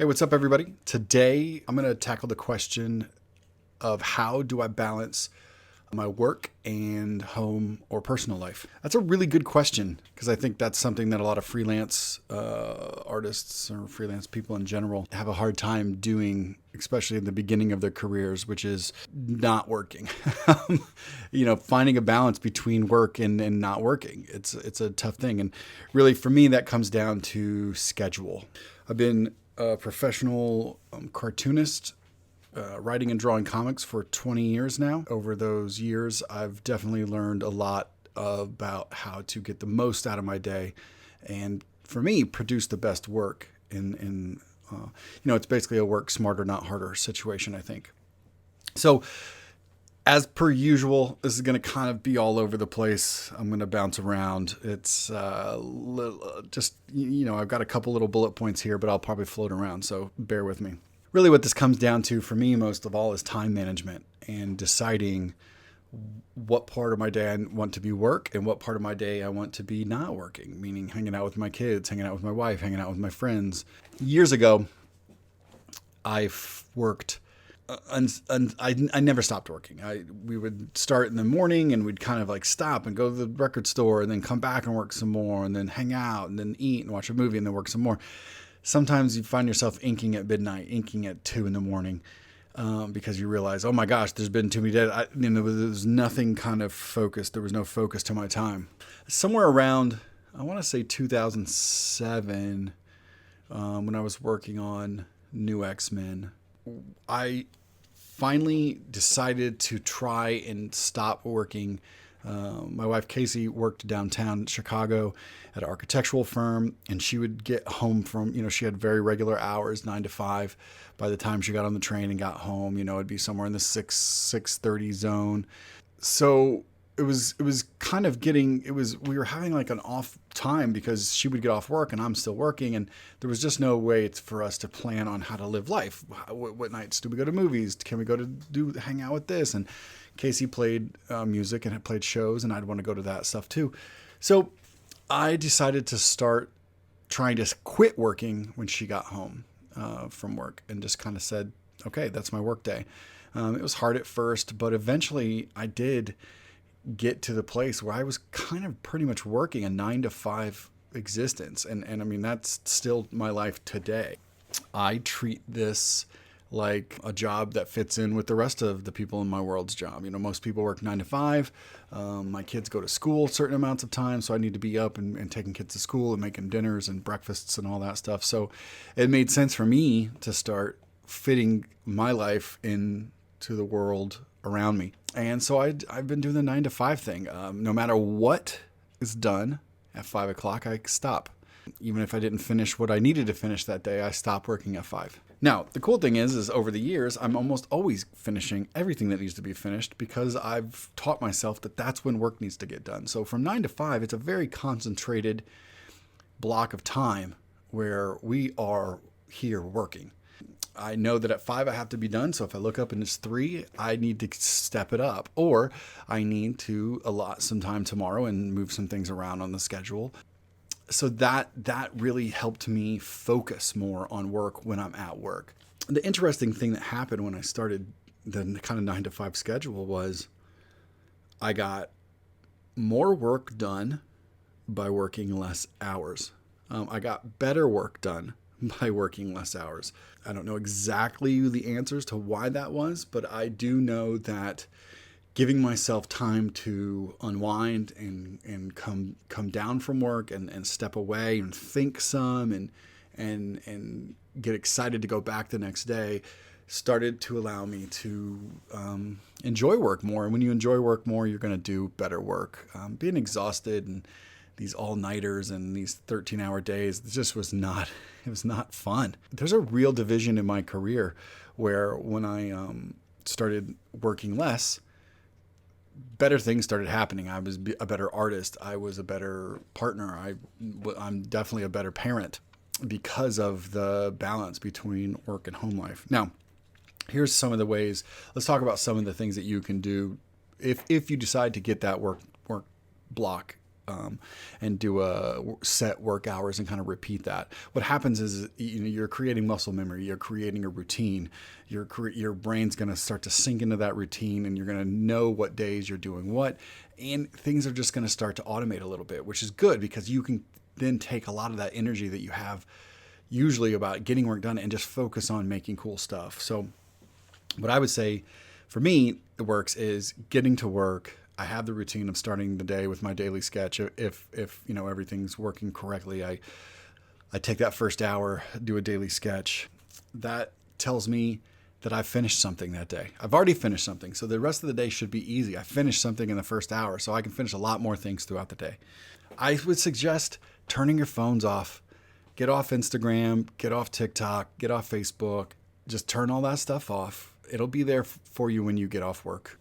Hey, what's up, everybody? Today, I'm going to tackle the question of how do I balance my work and home or personal life? That's a really good question because I think that's something that a lot of freelance artists or freelance people in general have a hard time doing, especially in the beginning of their careers, which is not working. Finding a balance between work and not working. It's a tough thing. And really, for me, that comes down to schedule. I've been a professional cartoonist, writing and drawing comics for 20 years now. Over those years, I've definitely learned a lot about how to get the most out of my day and, for me, produce the best work it's basically a work smarter, not harder situation, I think. So, as per usual, this is going to kind of be all over the place. I'm going to bounce around. It's I've got a couple little bullet points here, but I'll probably float around, so bear with me. Really what this comes down to for me most of all is time management and deciding what part of my day I want to be work and what part of my day I want to be not working, meaning hanging out with my kids, hanging out with my wife, hanging out with my friends. Years ago, I've worked and I never stopped working. We would start in the morning and we'd kind of like stop and go to the record store and then come back and work some more and then hang out and then eat and watch a movie and then work some more. Sometimes you find yourself inking at midnight, inking at 2 a.m, because you realize, oh my gosh, there's been too many days. There was nothing kind of focused. There was no focus to my time. Somewhere around, I want to say 2007, when I was working on New X-Men, I finally decided to try and stop working. My wife, Casey, worked downtown Chicago at an architectural firm, and she would get home from, she had very regular hours, 9 to 5. By the time she got on the train and got home, it'd be somewhere in the 6:30 zone. So it was kind of we were having like an off time because she would get off work and I'm still working, and there was just no way for us to plan on how to live life. What nights do we go to movies? Can we go to hang out with this? And Casey played music and had played shows, and I'd want to go to that stuff too. So I decided to start trying to quit working when she got home from work, and just kind of said, okay, that's my work day. It was hard at first, but eventually I did get to the place where I was kind of pretty much working a 9 to 5 existence. And I mean, that's still my life today. I treat this like a job that fits in with the rest of the people in my world's job. Most people work 9 to 5. My kids go to school certain amounts of time, so I need to be up and taking kids to school and making dinners and breakfasts and all that stuff. So it made sense for me to start fitting my life into the world around me. And so I've been doing the 9 to 5 thing. No matter what is done at 5 o'clock, I stop. Even if I didn't finish what I needed to finish that day, I stop working at 5. Now, the cool thing is over the years, I'm almost always finishing everything that needs to be finished because I've taught myself that that's when work needs to get done. So from 9 to 5, it's a very concentrated block of time where we are here working. I know that at 5 I have to be done. So if I look up and it's 3, I need to step it up, or I need to allot some time tomorrow and move some things around on the schedule. So that really helped me focus more on work when I'm at work. The interesting thing that happened when I started the kind of 9 to 5 schedule was I got more work done by working less hours. I got better work done by working less hours. I don't know exactly the answers to why that was, but I do know that giving myself time to unwind and come down from work and step away and think some and get excited to go back the next day started to allow me to enjoy work more. And when you enjoy work more, you're going to do better work. Being exhausted and these all-nighters and these 13-hour days, it just was not fun. There's a real division in my career where when I started working less, better things started happening. I was a better artist. I was a better partner. I'm definitely a better parent because of the balance between work and home life. Now, here's some of the ways. Let's talk about some of the things that you can do if you decide to get that work block and do a set work hours and kind of repeat that. What happens is, you're creating muscle memory, you're creating a routine, your brain's going to start to sink into that routine, and you're going to know what days you're doing what, and things are just going to start to automate a little bit, which is good because you can then take a lot of that energy that you have usually about getting work done and just focus on making cool stuff. So what I would say for me, it works is getting to work. I have the routine of starting the day with my daily sketch. If everything's working correctly, I take that first hour, do a daily sketch. That tells me that I've finished something that day. I've already finished something, so the rest of the day should be easy. I finished something in the first hour, so I can finish a lot more things throughout the day. I would suggest turning your phones off. Get off Instagram, get off TikTok, get off Facebook. Just turn all that stuff off. It'll be there for you when you get off work.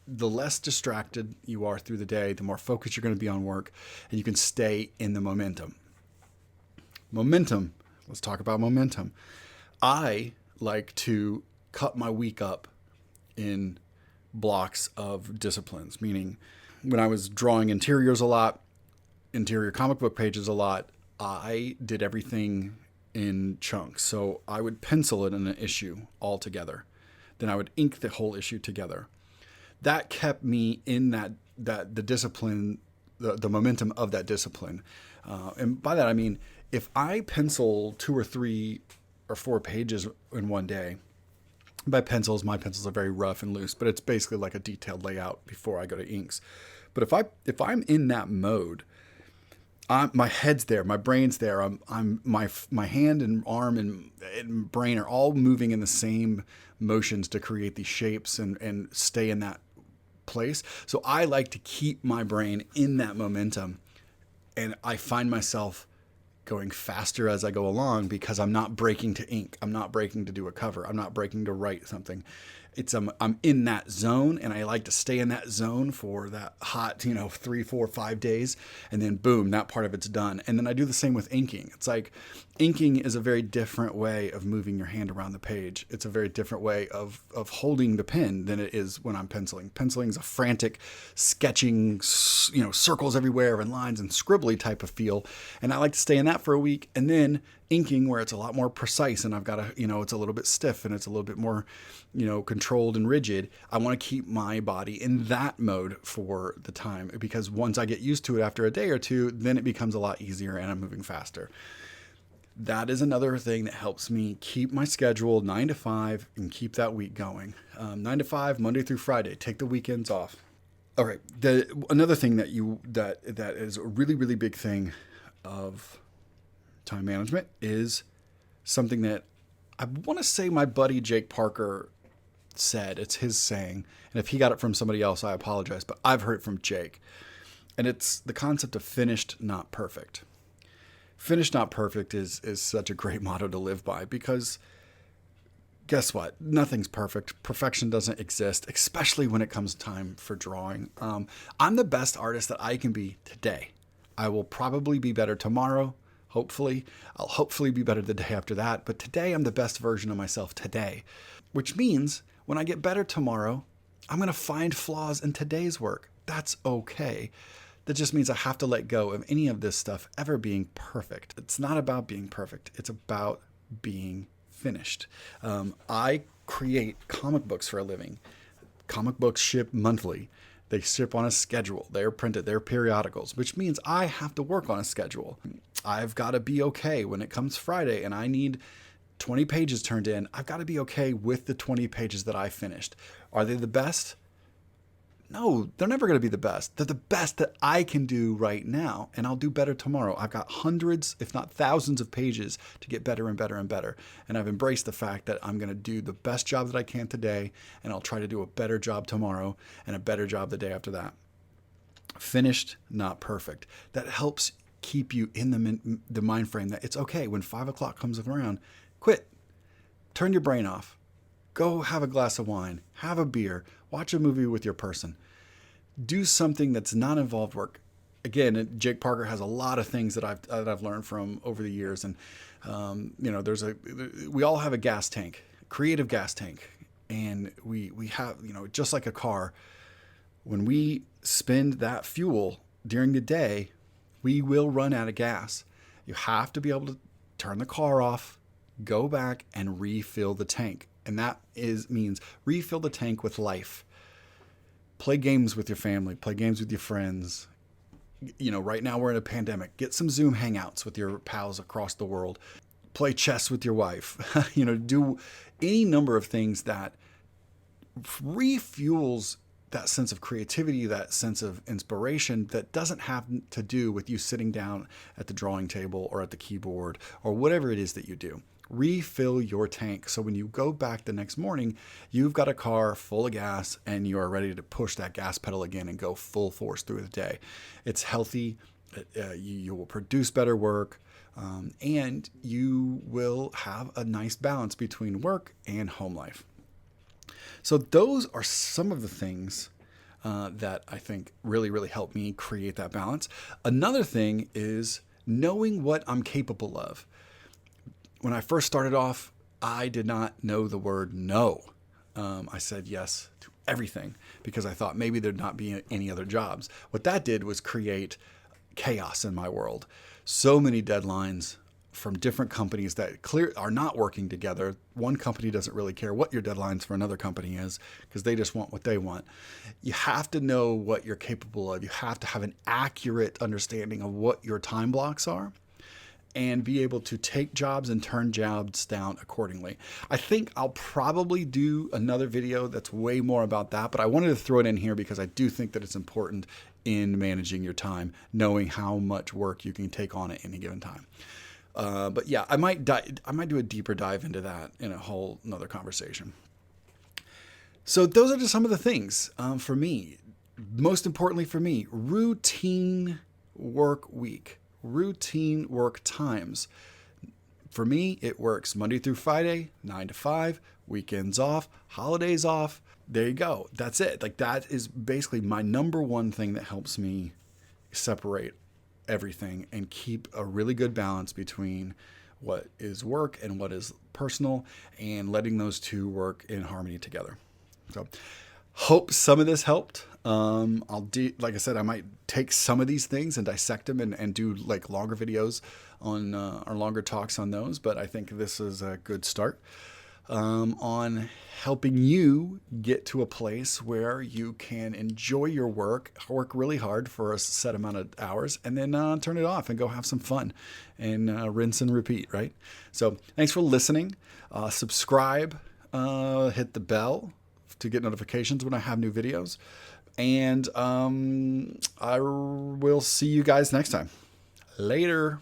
The less distracted you are through the day, the more focused you're going to be on work, and you can stay in the momentum. Momentum. Let's talk about momentum. I like to cut my week up in blocks of disciplines, meaning when I was drawing interiors a lot, interior comic book pages a lot, I did everything in chunks. So I would pencil it in an issue all together. Then I would ink the whole issue together. That kept me in the discipline, the momentum of that discipline. And by that, I mean, if I pencil 2 or 3 or 4 pages in one day, my pencils are very rough and loose, but it's basically like a detailed layout before I go to inks. But if I'm in that mode, my head's there, my brain's there. My hand and arm and brain are all moving in the same motions to create these shapes and stay in that place. So I like to keep my brain in that momentum, and I find myself going faster as I go along because I'm not breaking to ink. I'm not breaking to do a cover. I'm not breaking to write something. I'm in that zone, and I like to stay in that zone for that hot, 3, 4, 5 days, and then boom, that part of it's done. And then I do the same with inking. It's like inking is a very different way of moving your hand around the page. It's a very different way of holding the pen than it is when I'm penciling. Penciling is a frantic, sketching, circles everywhere and lines and scribbly type of feel. And I like to stay in that for a week, and then inking where it's a lot more precise, and I've got to, it's a little bit stiff and it's a little bit more, controlled and rigid. I want to keep my body in that mode for the time, because once I get used to it after a day or two, then it becomes a lot easier and I'm moving faster. That is another thing that helps me keep my schedule 9 to 5 and keep that week going. 9 to 5, Monday through Friday. Take the weekends off. All right. Another thing that is a really, really big thing of time management is something that I want to say my buddy Jake Parker said. It's his saying, and if he got it from somebody else, I apologize, but I've heard it from Jake. And it's the concept of finished, not perfect. Finished, not perfect is such a great motto to live by, because guess what? Nothing's perfect. Perfection doesn't exist, especially when it comes time for drawing. I'm the best artist that I can be today. I will probably be better tomorrow. Hopefully. I'll hopefully be better the day after that. But today I'm the best version of myself today, which means when I get better tomorrow, I'm going to find flaws in today's work. That's okay. That just means I have to let go of any of this stuff ever being perfect. It's not about being perfect. It's about being finished. I create comic books for a living. Comic books ship monthly. They ship on a schedule. They're printed. They're periodicals, which means I have to work on a schedule. I've got to be okay when it comes Friday and I need 20 pages turned in. I've got to be okay with the 20 pages that I finished. Are they the best? No, they're never going to be the best. They're the best that I can do right now, and I'll do better tomorrow. I've got hundreds, if not thousands of pages to get better and better and better. And I've embraced the fact that I'm going to do the best job that I can today, and I'll try to do a better job tomorrow and a better job the day after that. Finished, not perfect. That helps keep you in the mind frame that it's okay when 5 o'clock comes around. Quit. Turn your brain off. Go have a glass of wine, have a beer, watch a movie with your person. Do something that's not involved work. Again, Jake Parker has a lot of things that I've learned from over the years, and we all have a gas tank, creative gas tank, and we have, just like a car, when we spend that fuel, during the day, we will run out of gas. You have to be able to turn the car off, go back and refill the tank. And that means refill the tank with life. Play games with your family, play games with your friends. Right now we're in a pandemic. Get some Zoom hangouts with your pals across the world. Play chess with your wife. Do any number of things that refuels that sense of creativity, that sense of inspiration that doesn't have to do with you sitting down at the drawing table or at the keyboard or whatever it is that you do. Refill your tank so when you go back the next morning, you've got a car full of gas and you are ready to push that gas pedal again and go full force through the day. It's healthy. You will produce better work, and you will have a nice balance between work and home life. So those are some of the things that I think really, really help me create that balance. Another thing is knowing what I'm capable of. When I first started off, I did not know the word no. I said yes to everything because I thought maybe there'd not be any other jobs. What that did was create chaos in my world. So many deadlines from different companies that are not working together. One company doesn't really care what your deadlines for another company is because they just want what they want. You have to know what you're capable of. You have to have an accurate understanding of what your time blocks are and be able to take jobs and turn jobs down accordingly. I think I'll probably do another video that's way more about that, but I wanted to throw it in here because I do think that it's important in managing your time, knowing how much work you can take on at any given time. But yeah, I might do a deeper dive into that in a whole another conversation. So those are just some of the things for me. Most importantly for me, routine work week. Routine work times. For me, it works Monday through Friday, 9 to 5, weekends off, holidays off. There you go. That's it. Like that is basically my number one thing that helps me separate everything and keep a really good balance between what is work and what is personal and letting those two work in harmony together. So hope some of this helped. Like I said, I might take some of these things and dissect them and do like longer videos on or longer talks on those. But I think this is a good start on helping you get to a place where you can enjoy your work really hard for a set amount of hours, and then turn it off and go have some fun and rinse and repeat, right? So thanks for listening. Subscribe, hit the bell to get notifications when I have new videos. And I will see you guys next time. Later.